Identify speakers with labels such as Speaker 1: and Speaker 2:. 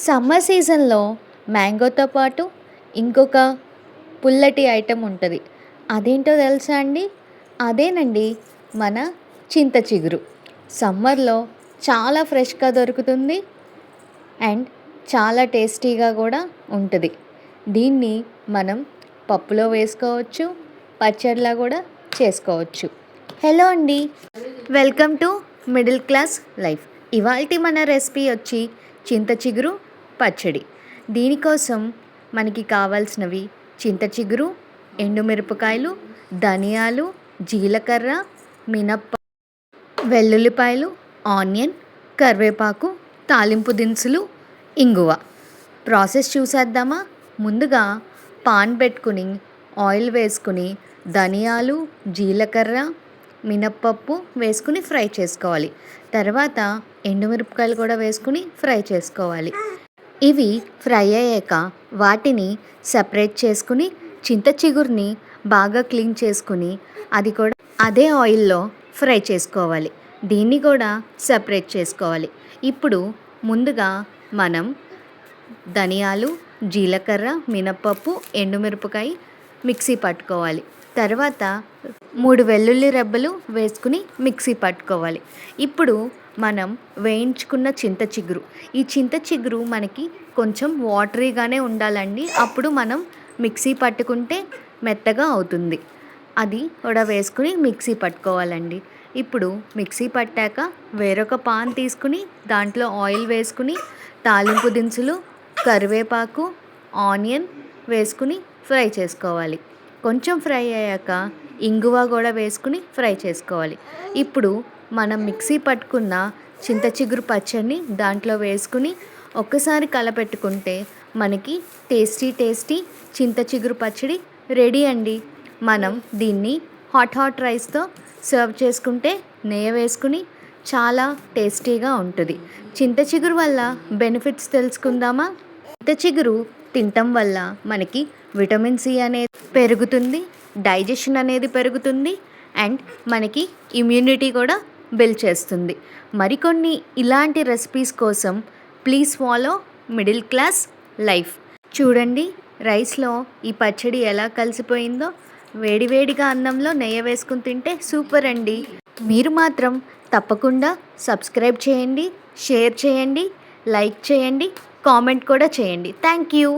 Speaker 1: Summer సీజన్లో మ్యాంగోతో పాటు ఇంకొక పుల్లటి ఐటెం ఉంటుంది. అదేంటో తెలుసా అండి? అదేనండి మన చింత చిగురు. సమ్మర్లో చాలా ఫ్రెష్గా దొరుకుతుంది అండ్ చాలా టేస్టీగా కూడా ఉంటుంది. దీన్ని మనం పప్పులో వేసుకోవచ్చు, పచ్చడిలా కూడా చేసుకోవచ్చు. హలో అండి, welcome to middle class life. ఇవాల్టి మన రెసిపీ వచ్చి చింత చిగురు పచ్చడి. దీనికోసం మనకి కావాల్సినవి చింత చిగురు, ఎండుమిరపకాయలు, ధనియాలు, జీలకర్ర, మినప్ప, వెల్లుల్లిపాయలు, ఆనియన్, కరివేపాకు, తాలింపు దినుసులు, ఇంగువ. ప్రాసెస్ చూసేద్దామా? ముందుగా పాన్ పెట్టుకుని ఆయిల్ వేసుకుని ధనియాలు, జీలకర్ర, మినప్పప్పు వేసుకుని ఫ్రై చేసుకోవాలి. తర్వాత ఎండుమిరపకాయలు కూడా వేసుకుని ఫ్రై చేసుకోవాలి. ఇవి ఫ్రై అయ్యాక వాటిని సపరేట్ చేసుకుని చింత చిగురిని బాగా క్లీన్ చేసుకుని అది కూడా అదే ఆయిల్లో ఫ్రై చేసుకోవాలి. దీన్ని కూడా సపరేట్ చేసుకోవాలి. ఇప్పుడు ముందుగా మనం ధనియాలు, జీలకర్ర, మినప్పప్పు, ఎండుమిరపకాయ మిక్సీ పట్టుకోవాలి. తర్వాత 3 వెల్లుల్లి రెబ్బలు వేసుకుని మిక్సీ పట్టుకోవాలి. ఇప్పుడు మనం వేయించుకున్న చింత చిగురు, ఈ చింత చిగురు మనకి కొంచెం వాటరీగానే ఉండాలండి. అప్పుడు మనం మిక్సీ పట్టుకుంటే మెత్తగా అవుతుంది. అది కూడా వేసుకుని మిక్సీ పట్టుకోవాలండి. ఇప్పుడు మిక్సీ పట్టాక వేరొక పాన్ తీసుకుని దాంట్లో ఆయిల్ వేసుకుని తాలింపు దినుసులు, కరివేపాకు, ఆనియన్ వేసుకుని ఫ్రై చేసుకోవాలి. కొంచెం ఫ్రై అయ్యాక ఇంగువ కూడా వేసుకుని ఫ్రై చేసుకోవాలి. ఇప్పుడు మనం మిక్సీ పట్టుకున్న చింత చిగురు పచ్చడిని దాంట్లో వేసుకుని ఒక్కసారి కలపెట్టుకుంటే మనకి టేస్టీ చింత చిగురు పచ్చడి రెడీ అండి. మనం దీన్ని హాట్ రైస్తో సర్వ్ చేసుకుంటే నెయ్యి వేసుకుని చాలా టేస్టీగా ఉంటుంది. చింత చిగురు వల్ల బెనిఫిట్స్ తెలుసుకుందామా? చింత చిగురు తినటం వల్ల మనకి విటమిన్ సి అనేది పెరుగుతుంది, డైజెషన్ అనేది పెరుగుతుంది అండ్ మనకి ఇమ్యూనిటీ కూడా బిల్డ్ చేస్తుంది. మరికొన్ని ఇలాంటి రెసిపీస్ కోసం please follow middle class life. చూడండి, రైస్లో ఈ పచ్చడి ఎలా కలిసిపోయిందో. వేడివేడిగా అన్నంలో నెయ్యి వేసుకుని తింటే సూపర్ అండి. మీరు మాత్రం తప్పకుండా సబ్స్క్రైబ్ చేయండి, షేర్ చేయండి, లైక్ చేయండి, కామెంట్ కూడా చేయండి. Thank you.